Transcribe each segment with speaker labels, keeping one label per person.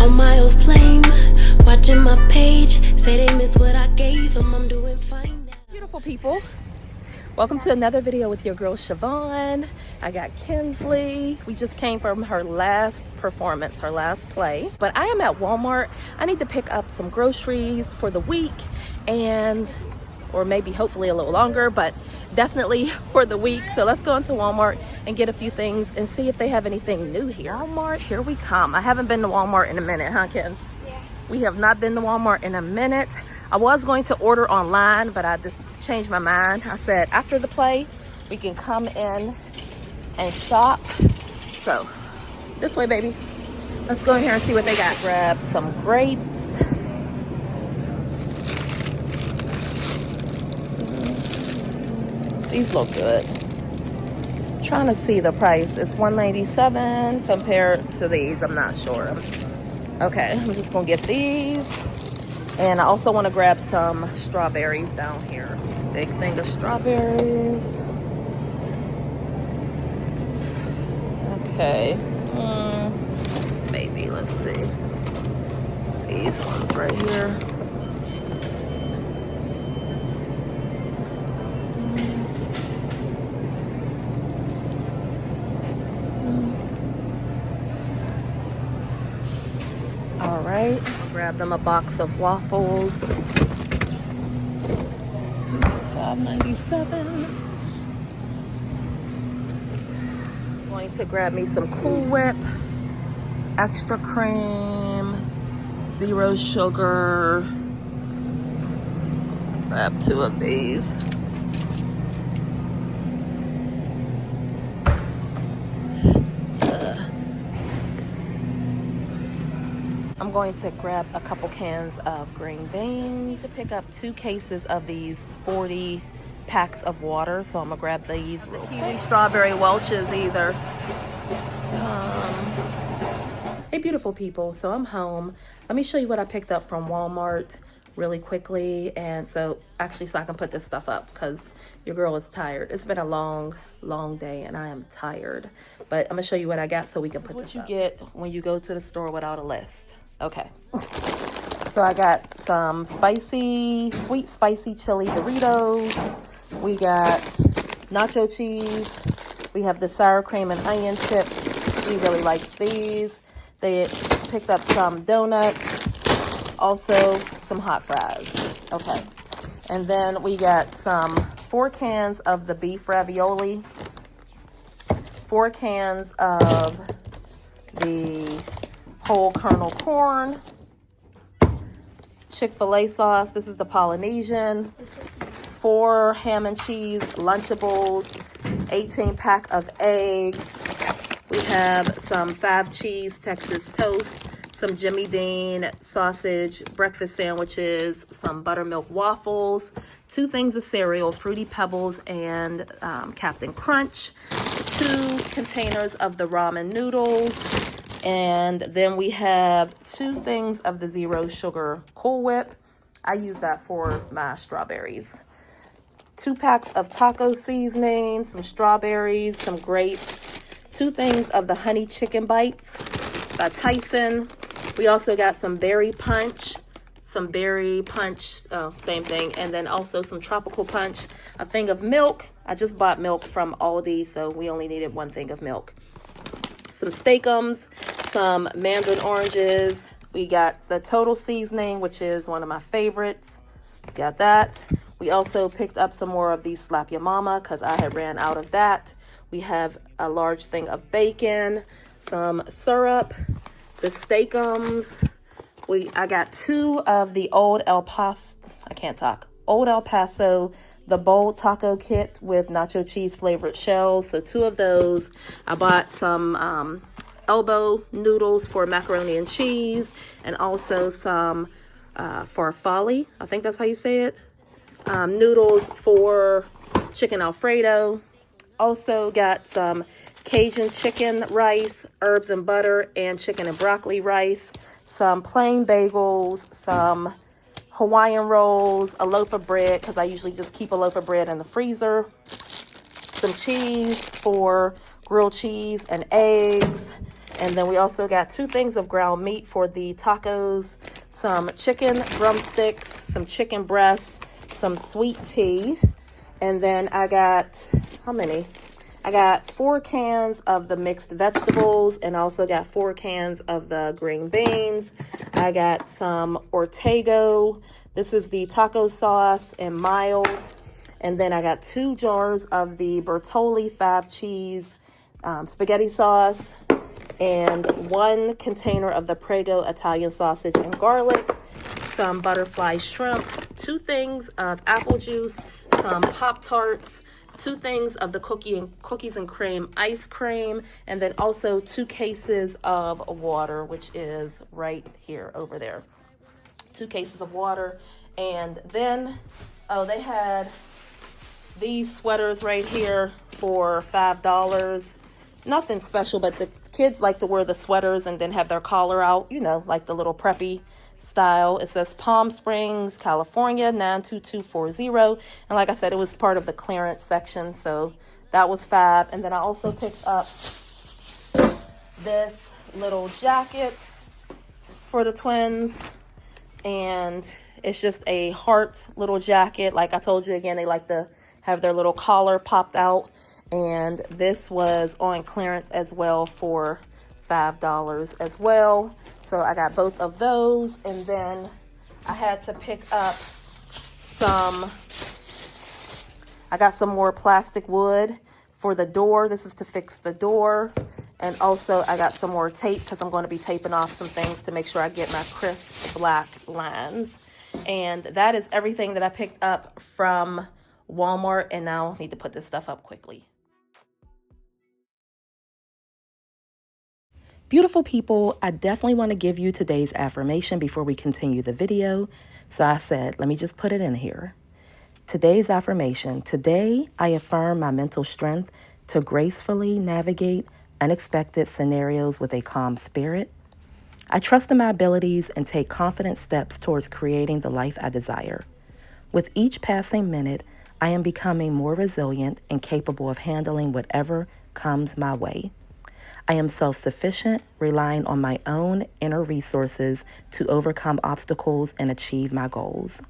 Speaker 1: on my old flame, watching my page, say they miss what I gave them. I'm doing fine now.
Speaker 2: Beautiful people, welcome to another video with your girl Shyvonne. I got Kinsley. We just came from her last performance, her last play. But I am at Walmart. I need to pick up some groceries for the week, and or maybe hopefully a little longer, but definitely for the week. So let's go into Walmart and get a few things and see if they have anything new here. Walmart, here we come. I haven't been to Walmart in a minute, huh, Kins? Yeah. We have not been to Walmart in a minute. I was going to order online, but I just changed my mind. I said after the play, we can come in and shop. So this way, baby. Let's go in here and see what they got. Grab some grapes. These look good. Trying to see the price. It's $1.97 compared to these. I'm not sure. Okay, I'm just gonna get these. And I also want to grab some strawberries down here. Big thing of strawberries. Okay. Maybe, let's see. These ones right here. All right, I'll grab them a box of waffles. $5.97. Going to grab me some Cool Whip, extra cream, zero sugar. Grab 2 of these. I'm going to grab a couple cans of green beans. To pick up 2 cases of these 40 packs of water, so I'm gonna grab these real quick. Kiwi strawberry Welch's either. Hey beautiful people, so I'm home. Let me show you what I picked up from Walmart really quickly, and so I can put this stuff up because your girl is tired. It's been a long day and I am tired, but I'm gonna show you what I got so we can put this up. What you get when you go to the store without a list. Okay, so I got some sweet spicy chili Doritos. We got nacho cheese. We have the sour cream and onion chips. She really likes these. They picked up some donuts, also some hot fries. Okay, and then we got some 4 cans of the beef ravioli, 4 cans of the whole kernel corn, Chick-fil-A sauce. This is the Polynesian. 4 ham and cheese Lunchables, 18 pack of eggs. We have some 5 cheese Texas toast, some Jimmy Dean sausage breakfast sandwiches, some buttermilk waffles, 2 things of cereal, Fruity Pebbles and Captain Crunch, 2 containers of the ramen noodles. And then we have 2 things of the zero sugar Cool Whip. I use that for my strawberries. 2 packs of taco seasoning, some strawberries, some grapes, 2 things of the honey chicken bites by Tyson. We also got some berry punch, same thing. And then also some tropical punch, a thing of milk. I just bought milk from Aldi, so we only needed 1 thing of milk. Some steakums, some mandarin oranges. We got the total seasoning, which is one of my favorites. Got that. We also picked up some more of these Slap Your Mama because I had ran out of that. We have a large thing of bacon, some syrup, the steakums. I got 2 of the Old El Paso, the bold taco kit with nacho cheese flavored shells. So 2 of those. I bought some elbow noodles for macaroni and cheese, and also some farfalle, I think that's how you say it, noodles for chicken Alfredo. Also got some Cajun chicken rice, herbs and butter, and chicken and broccoli rice, some plain bagels, some Hawaiian rolls, a loaf of bread, because I usually just keep a loaf of bread in the freezer, some cheese for grilled cheese and eggs, And then we also got 2 things of ground meat for the tacos, some chicken drumsticks, some chicken breasts, some sweet tea. And then I got, how many? I got 4 cans of the mixed vegetables and also got 4 cans of the green beans. I got some Ortego. This is the taco sauce and mild. And then I got 2 jars of the Bertolli 5 cheese spaghetti sauce and 1 container of the Prego Italian sausage and garlic, some butterfly shrimp, 2 things of apple juice, some Pop-Tarts, 2 things of the cookies and cream ice cream, and then also 2 cases of water, which is right here over there. 2 cases of water. And then, oh, they had these sweaters right here for $5. Nothing special, but the kids like to wear the sweaters and then have their collar out, you know, like the little preppy style. It says Palm Springs, California, 92240. And like I said, it was part of the clearance section, so that was $5. And then I also picked up this little jacket for the twins, and it's just a heart little jacket. Like I told you, again, they like to have their little collar popped out, and this was on clearance as well for $5 as well. So I got both of those. And then I had to pick up I got some more plastic wood for the door. This is to fix the door. And also I got some more tape because I'm going to be taping off some things to make sure I get my crisp black lines. And that is everything that I picked up from Walmart. And now I need to put this stuff up quickly. Beautiful people, I definitely want to give you today's affirmation before we continue the video. So I said, let me just put it in here. Today's affirmation. Today, I affirm my mental strength to gracefully navigate unexpected scenarios with a calm spirit. I trust in my abilities and take confident steps towards creating the life I desire. With each passing minute, I am becoming more resilient and capable of handling whatever comes my way. I am self-sufficient, relying on my own inner resources to overcome obstacles and achieve my goals.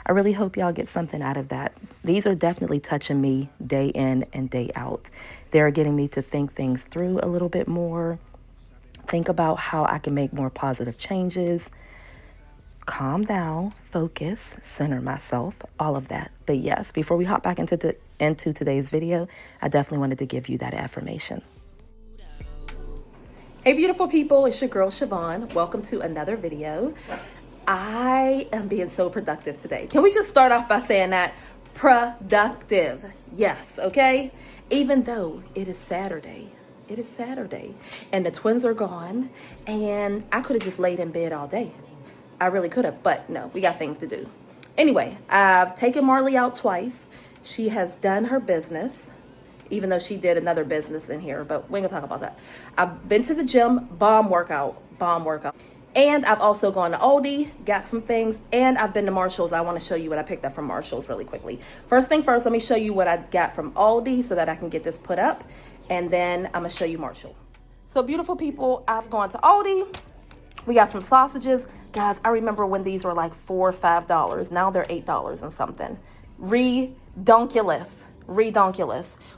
Speaker 2: I really hope y'all get something out of that. These are definitely touching me day in and day out. They're getting me to think things through a little bit more, think about how I can make more positive changes, calm down, focus, center myself, all of that. But yes, before we hop back into today's video, I definitely wanted to give you that affirmation. Hey beautiful people, it's your girl Shyvonne. Welcome to another video. I am being so productive today. Can we just start off by saying that? Productive. Yes, okay? Even though it is Saturday. It is Saturday. And the twins are gone. And I could have just laid in bed all day. I really could have, but no, we got things to do. Anyway, I've taken Marley out twice. She has done her business, even though she did another business in here, but we ain't gonna talk about that. I've been to the gym, bomb workout. And I've also gone to Aldi, got some things, and I've been to Marshall's. I wanna show you what I picked up from Marshall's really quickly. First thing first, let me show you what I got from Aldi so that I can get this put up, and then I'm gonna show you Marshall. So beautiful people, I've gone to Aldi. We got some sausages. Guys, I remember when these were like $4 or $5. Now they're $8 and something. Redonkulous.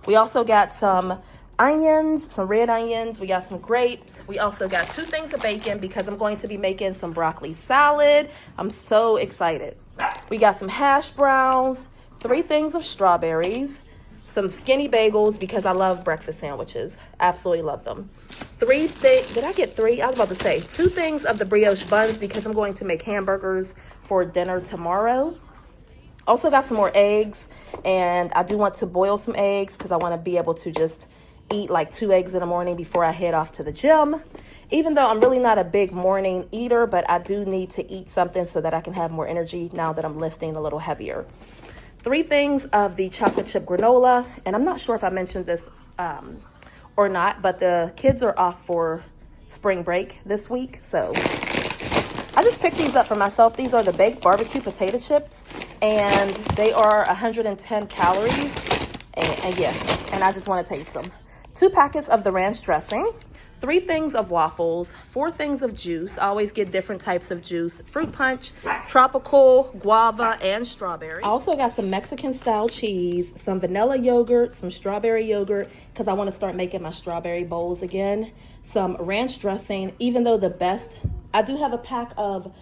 Speaker 2: We also got some onions, some red onions. We got some grapes. We also got 2 things of bacon because I'm going to be making some broccoli salad. I'm so excited. We got some hash browns, 3 things of strawberries, some skinny bagels because I love breakfast sandwiches. Absolutely love them. 3 things. Did I get 3? I was about to say 2 things of the brioche buns because I'm going to make hamburgers for dinner tomorrow. Also got some more eggs, and I do want to boil some eggs because I want to be able to just eat like 2 eggs in the morning before I head off to the gym. Even though I'm really not a big morning eater, but I do need to eat something so that I can have more energy now that I'm lifting a little heavier. 3 things of the chocolate chip granola, and I'm not sure if I mentioned this or not, but the kids are off for spring break this week, so I just picked these up for myself. These are the baked barbecue potato chips, and they are 110 calories, and yeah, and I just want to taste them. 2 packets of the ranch dressing, 3 things of waffles, 4 things of juice. I always get different types of juice. Fruit punch, tropical, guava, and strawberry. I also got some Mexican style cheese, some vanilla yogurt, some strawberry yogurt, because I want to start making my strawberry bowls again. Some ranch dressing, even though I do have a pack of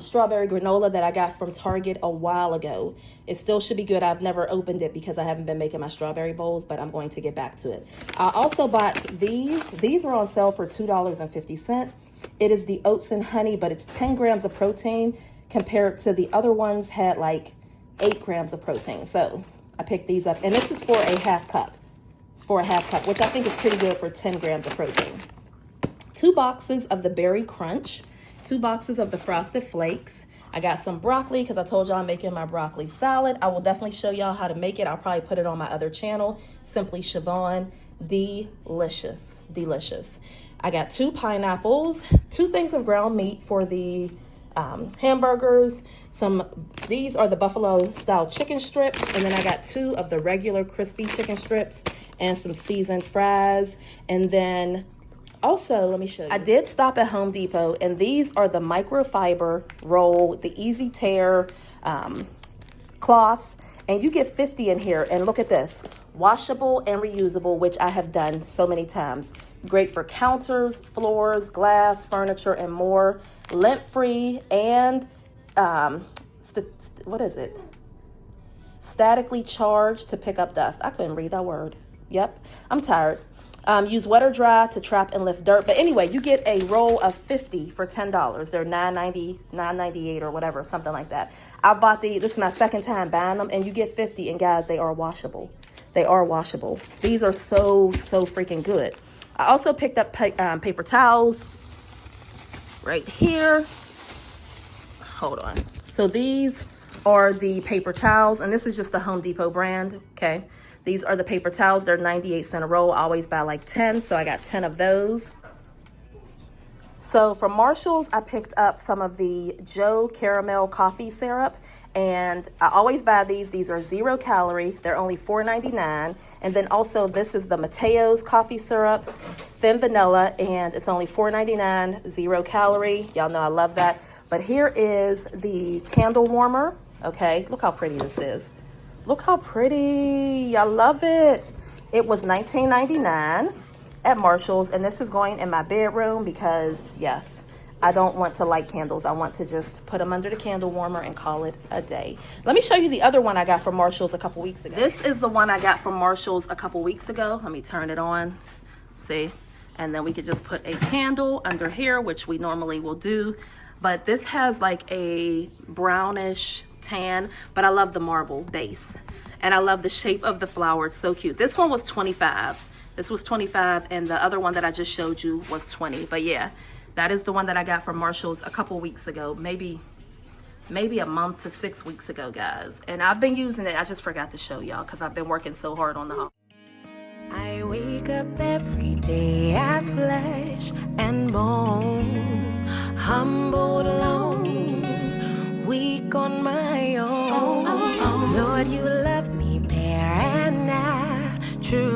Speaker 2: strawberry granola that I got from Target a while ago. It still should be good. I've never opened it because I haven't been making my strawberry bowls, but I'm going to get back to it. I also bought these. These were on sale for $2.50. It is the oats and honey, but it's 10 grams of protein compared to the other ones had like 8 grams of protein. So I picked these up, and this is for a half cup. It's for a half cup, which I think is pretty good for 10 grams of protein. 2 boxes of the Berry Crunch. 2 boxes of the Frosted Flakes. I got some broccoli because I told y'all I'm making my broccoli salad. I will definitely show y'all how to make it. I'll probably put it on my other channel, Simply Shyvonne. Delicious, delicious. I got 2 pineapples, 2 things of ground meat for the hamburgers. These are the buffalo style chicken strips, and then I got 2 of the regular crispy chicken strips and some seasoned fries, and then also, let me show you. I did stop at Home Depot, and these are the microfiber roll, the easy tear cloths, and you get 50 in here. And look at this, washable and reusable, which I have done so many times. Great for counters, floors, glass, furniture, and more. Lint-free and what is it? Statically charged to pick up dust. I couldn't read that word. Yep, I'm tired. Use wet or dry to trap and lift dirt. But anyway, you get a roll of 50 for $10. They're $9.90, $9.98 or whatever, something like that. I bought this is my second time buying them, and you get 50. And guys, they are washable. They are washable. These are so freaking good. I also picked up paper towels right here. Hold on. So these are the paper towels, and this is just the Home Depot brand, okay? These are the paper towels. They're 98 cents a roll. I always buy like 10, so I got 10 of those. So from Marshall's, I picked up some of the Joe Caramel Coffee Syrup, and I always buy these. These are 0 calorie. They're only $4.99. And then also this is the Mateo's Coffee Syrup, thin vanilla, and it's only $4.99, 0 calorie. Y'all know I love that. But here is the candle warmer, okay? Look how pretty this is. Look how pretty. I love it. It was $19.99 at Marshall's, and this is going in my bedroom because, yes, I don't want to light candles. I want to just put them under the candle warmer and call it a day. Let me show you the other one I got from Marshall's a couple weeks ago. This is the one I got from Marshall's a couple weeks ago. Let me turn it on. See? And then we could just put a candle under here, which we normally will do. But this has like a brownish tan, but I love the marble base, and I love the shape of the flower. It's so cute. This one was $25. This was $25, and the other one that I just showed you was $20. But yeah, that is the one that I got from Marshall's a couple weeks ago, maybe a month to 6 weeks ago, guys. And I've been using it. I just forgot to show y'all because I've been working so hard on the home.
Speaker 3: I wake up every day as flesh and bones, humbled alone, weak on my own. Lord, you love me bare and natural.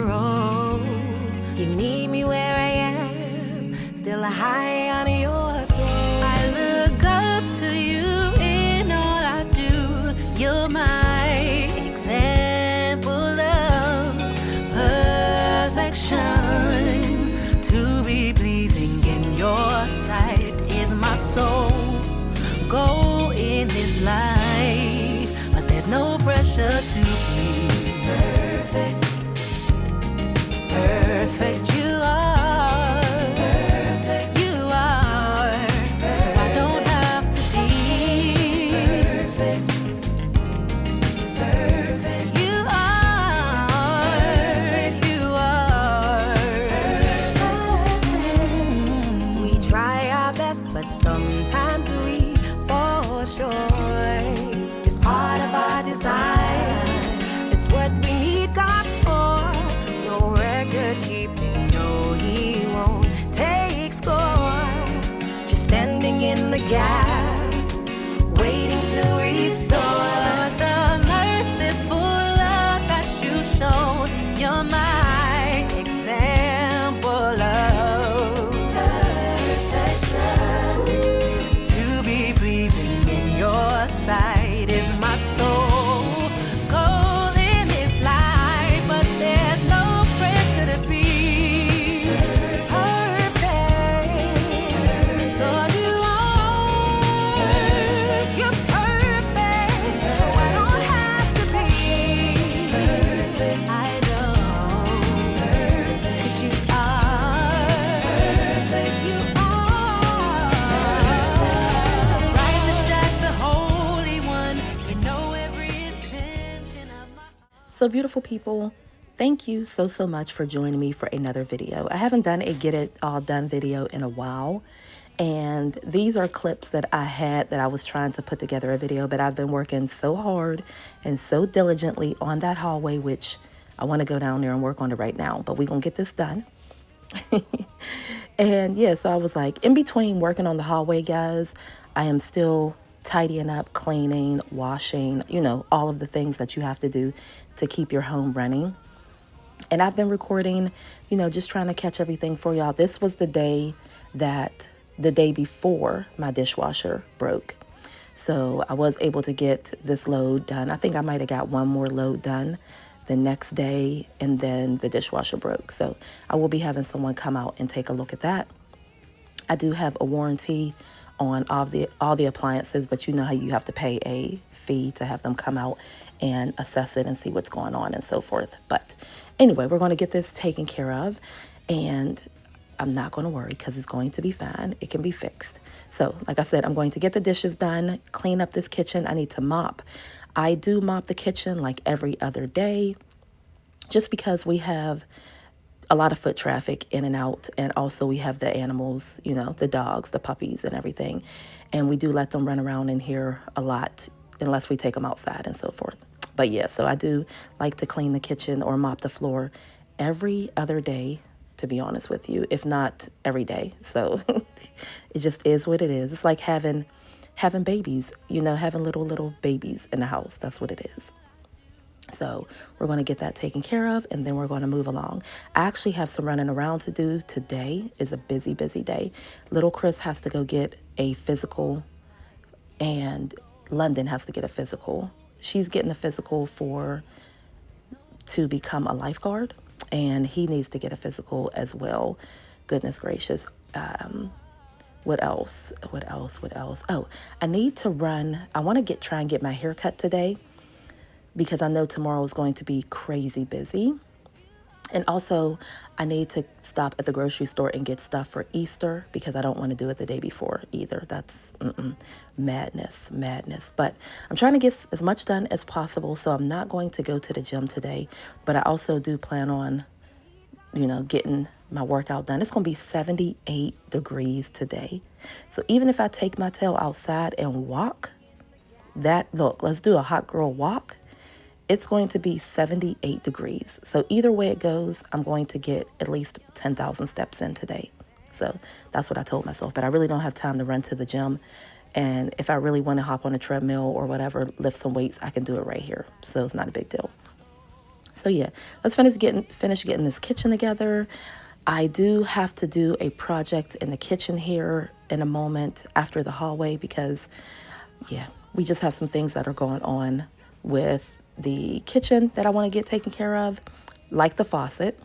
Speaker 3: You need me where I am, still high on your throne. I look up to you in all I do. You're my example of perfection. To be pleasing in your sight is my soul goal in this life, but there's no pressure to be perfect. Perfect you are. Perfect you are. Perfect. So I don't have to be perfect. Perfect you are. Perfect you are. Perfect. We try our best, but sometimes we fall short. It's part of our design. It's what we need God for. No record keeping, no, he won't take score. Just standing in the gap, waiting to restore the merciful love that you show. You're my example of
Speaker 2: So beautiful people, thank you so much for joining me for another video. I haven't done a get it all done video in a while. And these are clips that I had that I was trying to put together a video, but I've been working so hard and so diligently on that hallway, which I want to go down there and work on it right now, but we're going to get this done. And yeah, so I was like, in between working on the hallway, guys, I am still tidying up, cleaning, washing, you know, all of the things that you have to do to keep your home running. And I've been recording, you know, just trying to catch everything for y'all. This was the day before my dishwasher broke. So I was able to get this load done. I think I might have got one more load done the next day, and then the dishwasher broke. So I will be having someone come out and take a look at that. I do have a warranty on all the appliances, but you know how you have to pay a fee to have them come out and assess it and see what's going on and so forth. But anyway, we're going to get this taken care of, and I'm not going to worry because it's going to be fine. It can be fixed. So like I said, I'm going to get the dishes done, clean up this kitchen. I need to mop. I do mop the kitchen like every other day, just because we have a lot of foot traffic in and out. And also we have the animals, you know, the dogs, the puppies and everything. And we do let them run around in here a lot unless we take them outside and so forth. But yeah, so I do like to clean the kitchen or mop the floor every other day, to be honest with you, if not every day. So it just is what it is. It's like having babies, you know, having little babies in the house. That's what it is. So we're going to get that taken care of, and then we're going to move along. I actually have some running around to do. Today is a busy day. Little Chris has to go get a physical, and London has to get a physical. She's getting a physical to become a lifeguard, and he needs to get a physical as well. Goodness gracious. What else? Oh, I need to run. I want to try and get my hair cut today, because I know tomorrow is going to be crazy busy. And also, I need to stop at the grocery store and get stuff for Easter, because I don't want to do it the day before either. That's madness. But I'm trying to get as much done as possible, so I'm not going to go to the gym today. But I also do plan on, you know, getting my workout done. It's going to be 78 degrees today. So even if I take my tail outside and walk, let's do a hot girl walk. It's going to be 78 degrees. So either way it goes, I'm going to get at least 10,000 steps in today. So that's what I told myself. But I really don't have time to run to the gym. And if I really want to hop on a treadmill or whatever, lift some weights, I can do it right here. So it's not a big deal. So yeah, let's finish getting this kitchen together. I do have to do a project in the kitchen here in a moment after the hallway, because yeah, we just have some things that are going on with the kitchen that I want to get taken care of, like the faucet.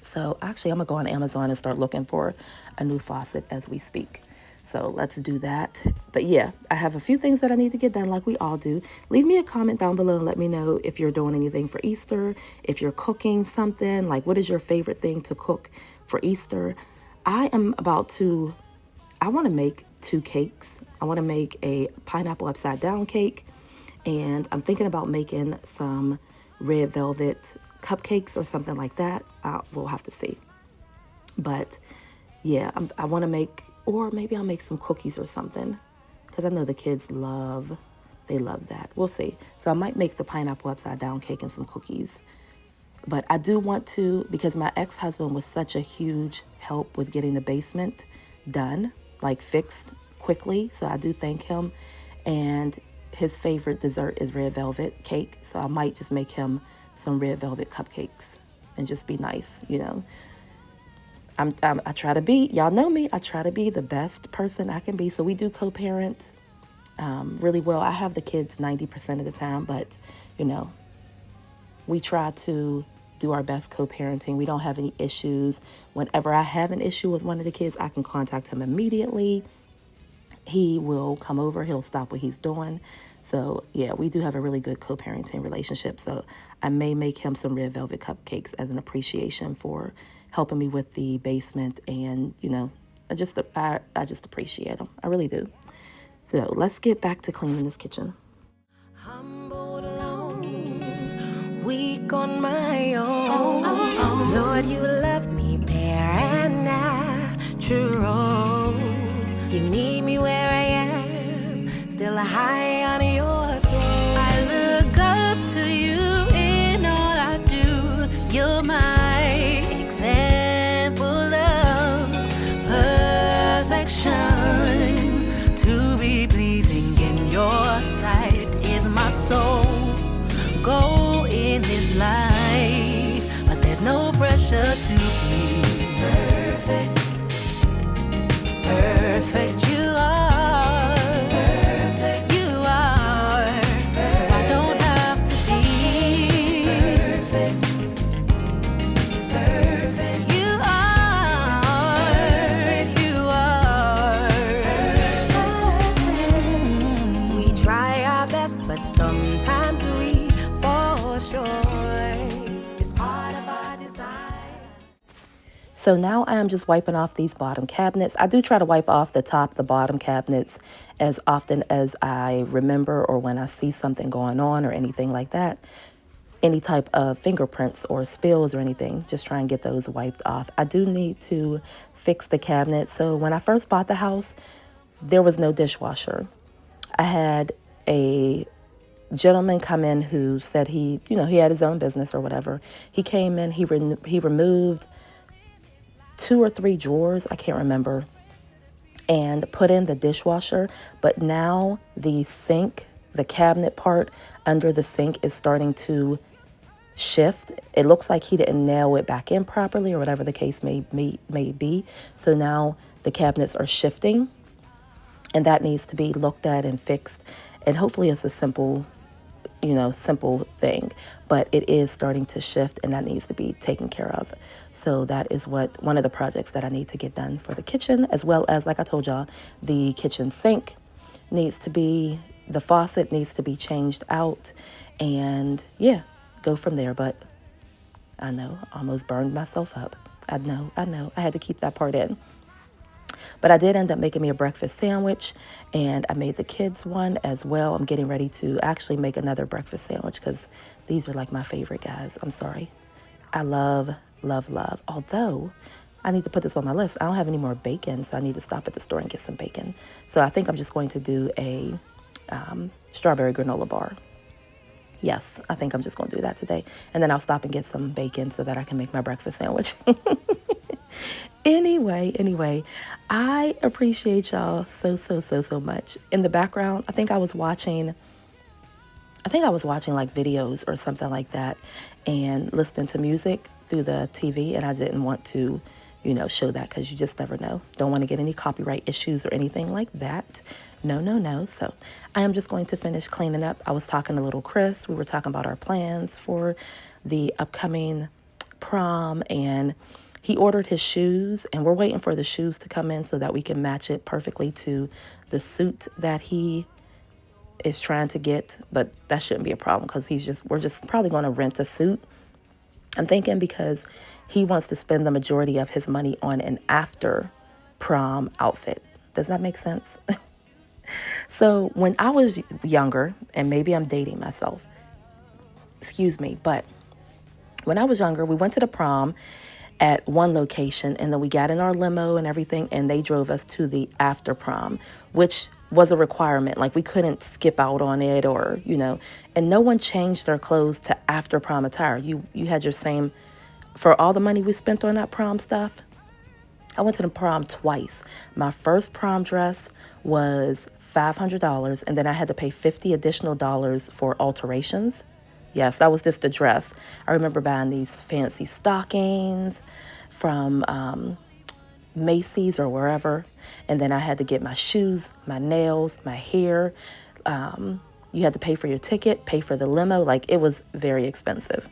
Speaker 2: So actually, I'm gonna go on Amazon and start looking for a new faucet as we speak. So let's do that. But yeah, I have a few things that I need to get done, like we all do. Leave me a comment down below and let me know if you're doing anything for Easter, if you're cooking something, like what is your favorite thing to cook for Easter. I want to make 2 cakes. I want to make a pineapple upside down cake, and I'm thinking about making some red velvet cupcakes or something like that. We'll have to see. But yeah, I want to make, or maybe I'll make some cookies or something, because I know the kids love that. We'll see. So I might make the pineapple upside down cake and some cookies. But I do want to, because my ex-husband was such a huge help with getting the basement done, like fixed quickly. So I do thank him. And his favorite dessert is red velvet cake. So I might just make him some red velvet cupcakes and just be nice, you know. I try to be, y'all know me, I try to be the best person I can be. So we do co-parent really well. I have the kids 90% of the time, but, you know, we try to do our best co-parenting. We don't have any issues. Whenever I have an issue with one of the kids, I can contact him immediately. He will come over. He'll stop what he's doing. So, yeah, we do have a really good co-parenting relationship. So I may make him some red velvet cupcakes as an appreciation for helping me with the basement. And, you know, I just appreciate him. I really do. So let's get back to cleaning this kitchen.
Speaker 3: Humbled alone weak on my own. Lord, you love me bare and natural. You need me where I am, still high on your throne. I look up to you in all I do. You're my example of perfection. To be pleasing in your sight is my soul goal in this life, but there's no pressure to be perfect. Perfect, you are. Perfect, you are. Perfect. So I don't have to be perfect. Perfect, you are. Perfect, you are. Perfect. We try our best, but sometimes we fall short. It's part of our design.
Speaker 2: So now I am just wiping off these bottom cabinets. I do try to wipe off the top, the bottom cabinets as often as I remember, or when I see something going on or anything like that. Any type of fingerprints or spills or anything, just try and get those wiped off. I do need to fix the cabinet. So when I first bought the house, there was no dishwasher. I had a gentleman come in who said he had his own business or whatever. He came in, he removed 2 or 3 drawers, I can't remember, and put in the dishwasher. But now the sink, the cabinet part under the sink is starting to shift. It looks like he didn't nail it back in properly or whatever the case may be. So now the cabinets are shifting, and that needs to be looked at and fixed. And hopefully it's a simple thing, but it is starting to shift, and that needs to be taken care of. So that is one of the projects that I need to get done for the kitchen, as well as, like I told y'all, the kitchen sink the faucet needs to be changed out, and yeah, go from there. But I know, almost burned myself up. I know, I had to keep that part in. But I did end up making me a breakfast sandwich, and I made the kids one as well. I'm getting ready to actually make another breakfast sandwich because these are like my favorite, guys. I'm sorry. I love, love, love. Although I need to put this on my list. I don't have any more bacon, so I need to stop at the store and get some bacon. So I think I'm just going to do a strawberry granola bar. Yes, I think I'm just going to do that today. And then I'll stop and get some bacon so that I can make my breakfast sandwich. Anyway, I appreciate y'all so much. In the background, I think I was watching like videos or something like that and listening to music through the TV, and I didn't want to, show that because you just never know. Don't want to get any copyright issues or anything like that. No. So I am just going to finish cleaning up. I was talking to little Chris. We were talking about our plans for the upcoming prom, and he ordered his shoes, and we're waiting for the shoes to come in so that we can match it perfectly to the suit that he is trying to get. But that shouldn't be a problem because we're just probably going to rent a suit. I'm thinking because he wants to spend the majority of his money on an after prom outfit. Does that make sense? So when I was younger, and maybe I'm dating myself, excuse me, but when I was younger, we went to the prom at one location, and then we got in our limo and everything, and they drove us to the after prom, which was a requirement. Like, we couldn't skip out on it, or and no one changed their clothes to after prom attire. You had your same, for all the money we spent on that prom stuff. I went to the prom twice. My first prom dress was $500, and then I had to pay $50 additional for alterations. Yes, that was just a dress. I remember buying these fancy stockings from Macy's or wherever. And then I had to get my shoes, my nails, my hair. You had to pay for your ticket, pay for the limo. Like, it was very expensive.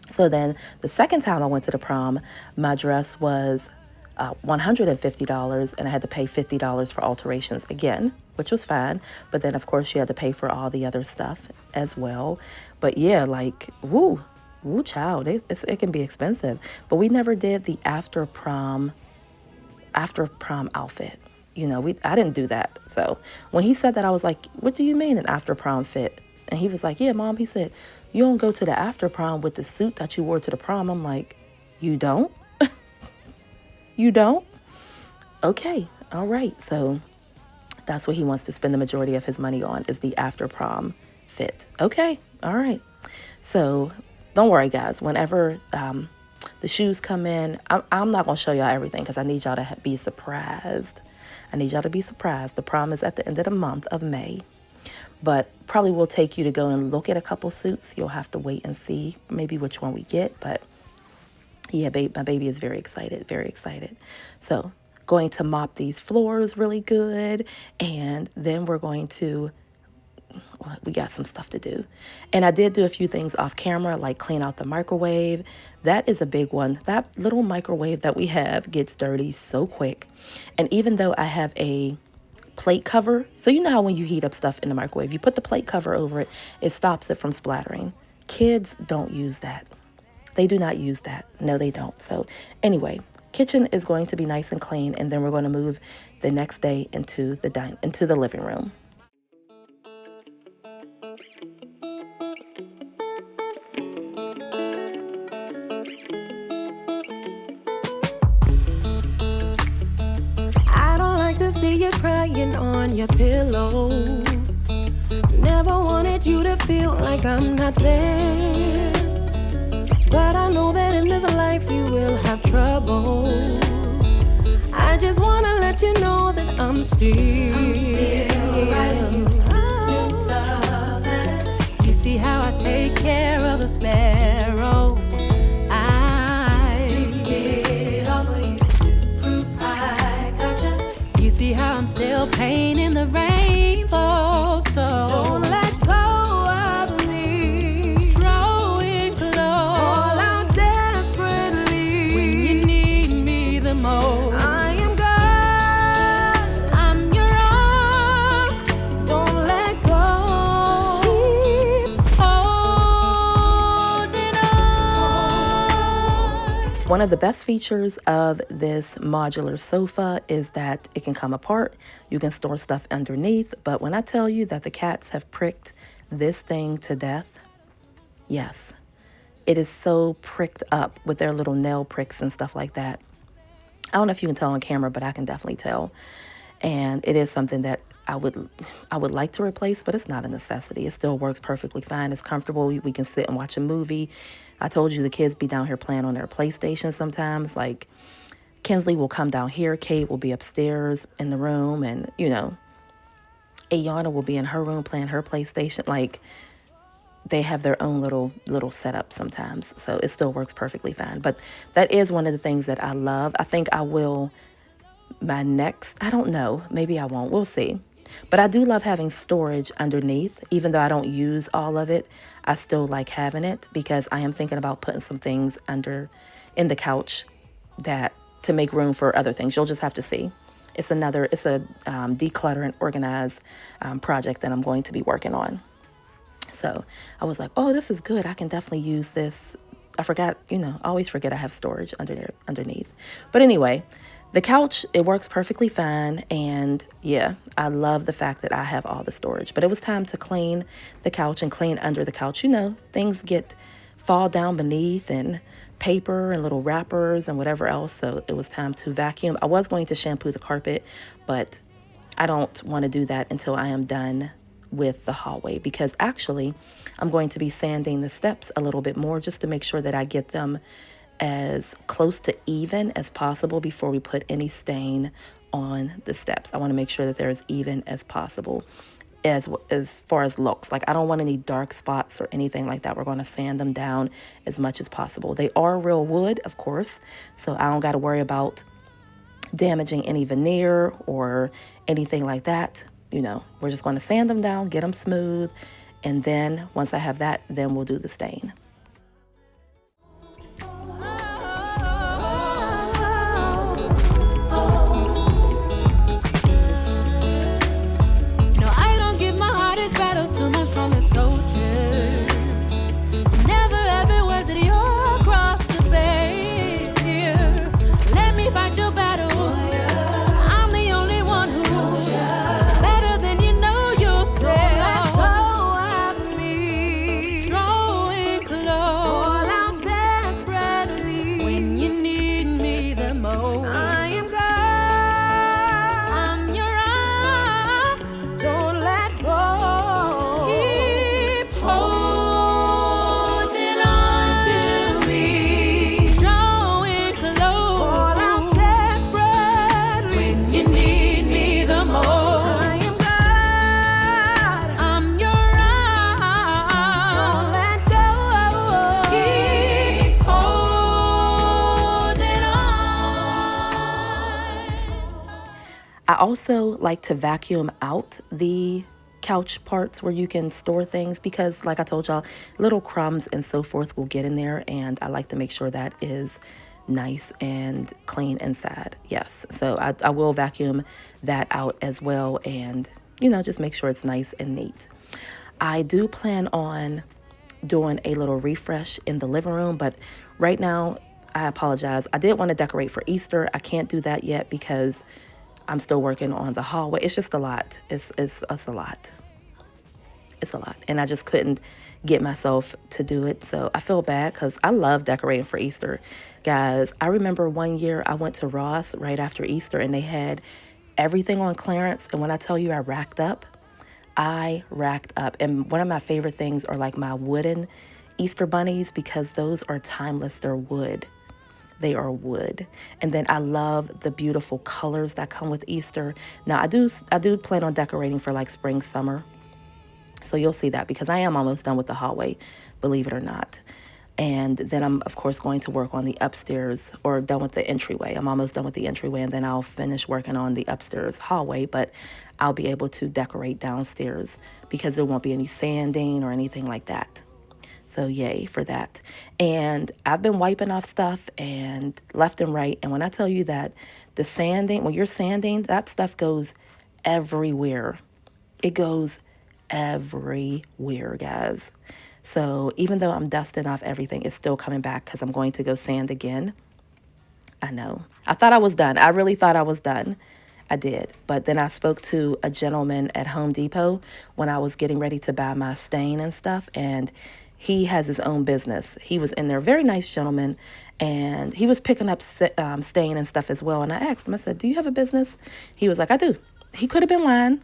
Speaker 2: So then the second time I went to the prom, my dress was $150, and I had to pay $50 for alterations again, which was fine. But then, of course, you had to pay for all the other stuff as well. But yeah, like, woo, child, it can be expensive. But we never did the after prom outfit. I didn't do that. So when he said that, I was like, what do you mean an after prom fit? And he was like, yeah, Mom. He said, you don't go to the after prom with the suit that you wore to the prom. I'm like, you don't? You don't? Okay. All right. So that's what he wants to spend the majority of his money on, is the after prom fit. Okay. All right. So don't worry, guys. Whenever the shoes come in, I'm not going to show y'all everything because I need y'all to be surprised. I need y'all to be surprised. The prom is at the end of the month of May. But probably will take you to go and look at a couple suits. You'll have to wait and see maybe which one we get. But yeah, my baby is very excited, very excited. So going to mop these floors really good. And then we're going to, we got some stuff to do. And I did do a few things off camera, like clean out the microwave. That is a big one. That little microwave that we have gets dirty so quick. And even though I have a plate cover, so you know how when you heat up stuff in the microwave, you put the plate cover over it, it stops it from splattering. Kids don't use that. They do not use that. No, they don't. So anyway, kitchen is going to be nice and clean, and then we're going to move the next day into the living room.
Speaker 3: See you crying on your pillow. Never wanted you to feel like I'm not there, but I know that in this life you will have trouble. I just wanna let you know that I'm still writing you new love letters. You see how I take care of the sparrow. I do it all for you to prove I gotcha. See how I'm still painting the rainbow, so don't let go of me. Drawing close, all out desperately when you need me the most. I am God, I'm your arm. Don't let go. Keep holding on.
Speaker 2: One of the best features of this modular sofa is that it can come apart. You can store stuff underneath. But when I tell you that the cats have pricked this thing to death, yes, it is so pricked up with their little nail pricks and stuff like that. I don't know if you can tell on camera, but I can definitely tell. And it is something that I would like to replace, but it's not a necessity. It still works perfectly fine. It's comfortable. We can sit and watch a movie. I told you the kids be down here playing on their PlayStation sometimes. Like Kinsley will come down here. Kate will be upstairs in the room. And, you know, Ayana will be in her room playing her PlayStation. Like they have their own little setup sometimes. So it still works perfectly fine. But that is one of the things that I love. I think I will, I don't know. Maybe I won't. We'll see. But I do love having storage underneath. Even though I don't use all of it, I still like having it because I am thinking about putting some things in the couch that to make room for other things. You'll just have to see. It's a declutter and organize project that I'm going to be working on. So I was like, oh, this is good. I can definitely use this. I forgot, I always forget I have storage underneath. But anyway, the couch, it works perfectly fine. And yeah, I love the fact that I have all the storage. But it was time to clean the couch and clean under the couch. Things fall down beneath and paper and little wrappers and whatever else. So it was time to vacuum. I was going to shampoo the carpet, but I don't want to do that until I am done with the hallway, because actually I'm going to be sanding the steps a little bit more just to make sure that I get them as close to even as possible before we put any stain on the steps. I want to make sure that they're as even as possible as far as looks. Like I don't want any dark spots or anything like that. We're going to sand them down as much as possible. They are real wood, of course, so I don't got to worry about damaging any veneer or anything like that. We're just going to sand them down, get them smooth, and then once I have that, then we'll do the stain. I also like to vacuum out the couch parts where you can store things because, like I told y'all, little crumbs and so forth will get in there, and I like to make sure that is nice and clean inside. Yes, so I will vacuum that out as well, and just make sure it's nice and neat. I do plan on doing a little refresh in the living room, but right now I apologize. I did want to decorate for Easter. I can't do that yet because I'm still working on the hallway. It's just a lot. It's a lot. It's a lot. And I just couldn't get myself to do it. So I feel bad because I love decorating for Easter. Guys, I remember one year I went to Ross right after Easter and they had everything on clearance. And when I tell you I racked up. And one of my favorite things are like my wooden Easter bunnies because those are timeless. They're wood. They are wood. And then I love the beautiful colors that come with Easter. Now I do plan on decorating for like spring, summer. So you'll see that because I am almost done with the hallway, believe it or not. And then I'm, of course, going to work on the upstairs or done with the entryway. I'm almost done with the entryway and then I'll finish working on the upstairs hallway, but I'll be able to decorate downstairs because there won't be any sanding or anything like that. So yay for that. And I've been wiping off stuff and left and right. And when I tell you that the sanding, when you're sanding, that stuff goes everywhere. It goes everywhere, guys. So even though I'm dusting off everything, it's still coming back because I'm going to go sand again. I know. I thought I was done. I really thought I was done. I did. But then I spoke to a gentleman at Home Depot when I was getting ready to buy my stain and stuff. And he has his own business. He was in there, very nice gentleman. And he was picking up stain and stuff as well. And I asked him, I said, do you have a business? He was like, I do. He could have been lying.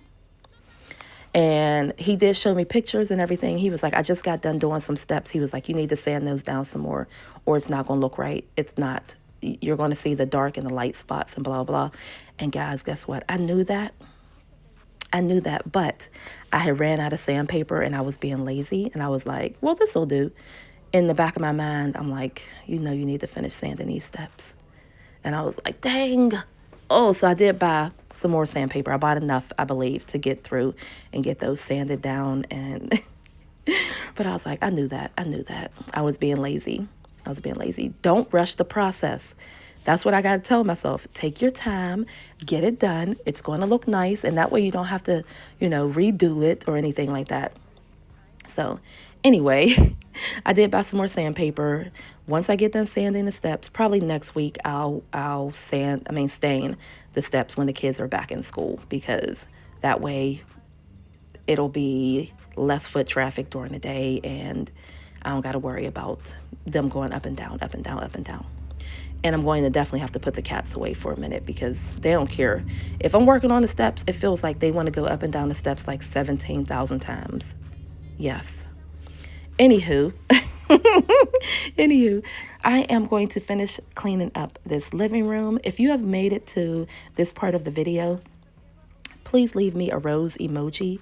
Speaker 2: And he did show me pictures and everything. He was like, I just got done doing some steps. He was like, you need to sand those down some more or it's not going to look right. It's not. You're going to see the dark and the light spots and blah, blah. And guys, guess what? I knew that. But I had ran out of sandpaper and I was being lazy. And I was like, well, this will do. In the back of my mind, I'm like, you need to finish sanding these steps. And I was like, dang. Oh, so I did buy some more sandpaper. I bought enough, I believe, to get through and get those sanded down. And but I was like, I knew that. I was being lazy. Don't rush the process. That's what I got to tell myself. Take your time, get it done. It's going to look nice. And that way you don't have to, redo it or anything like that. So anyway, I did buy some more sandpaper. Once I get done sanding the steps, probably next week, I'll stain the steps when the kids are back in school because that way it'll be less foot traffic during the day and I don't got to worry about them going up and down, up and down, up and down. And I'm going to definitely have to put the cats away for a minute because they don't care. If I'm working on the steps, it feels like they want to go up and down the steps like 17,000 times. Yes. Anywho, I am going to finish cleaning up this living room. If you have made it to this part of the video, please leave me a rose emoji.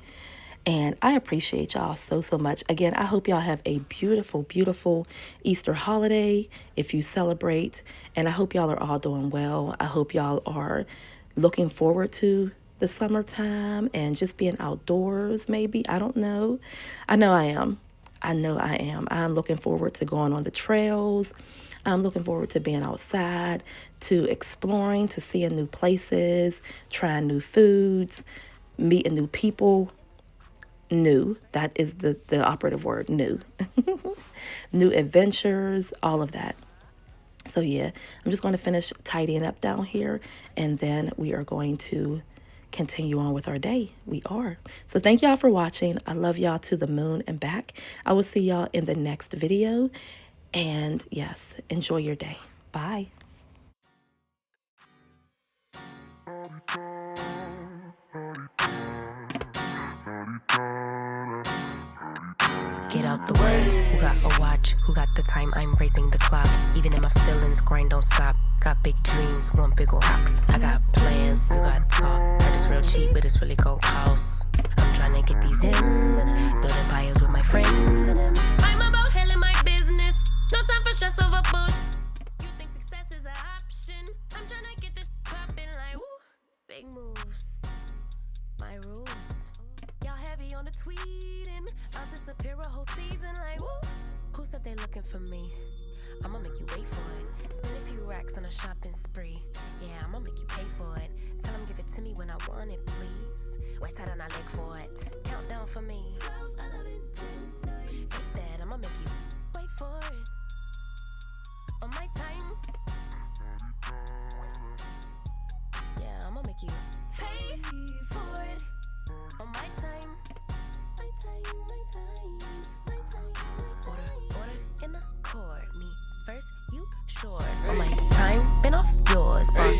Speaker 2: And I appreciate y'all so much. Again, I hope y'all have a beautiful, beautiful Easter holiday if you celebrate. And I hope y'all are all doing well. I hope y'all are looking forward to the summertime and just being outdoors, maybe. I don't know. I know I am. I'm looking forward to going on the trails. I'm looking forward to being outside, to exploring, to seeing new places, trying new foods, meeting new people. New, that is the operative word, new. New adventures, all of that. So yeah, I'm just going to finish tidying up down here and then we are going to continue on with our day. We are. So thank y'all for watching. I love y'all to the moon and back. I will see y'all in the next video. And yes, enjoy your day. Bye.
Speaker 3: Get out the way. Who got a watch? Who got the time? I'm raising the clock. Even in my feelings, grind don't stop. Got big dreams, want big rocks. I got plans, you got talk. Heard it's real cheap, but it's really gon' cost. I'm trying to get these ends, building empires with my friends. I'm about handling my business. No time for stress over bush. You think success is an option? I'm trying to get this poppin' like woo. big moves, my rules. Y'all heavy on the tweeting, I'll disappear a whole season like woo. Who said they looking for me? I'ma make you wait for it. Spend a few racks on a shopping spree. Yeah, I'ma make you pay for it. Tell them give it to me when I want it, please. Wait till I leg for it. Countdown for me. 12, 11, 10, 9. Hit that, I'ma make you wait for it. On my time. Yeah, I'ma make you pay for it. On my time. My time, my time, my time, my time. Order in the court. Me first, you short. On my time, been off yours, boss.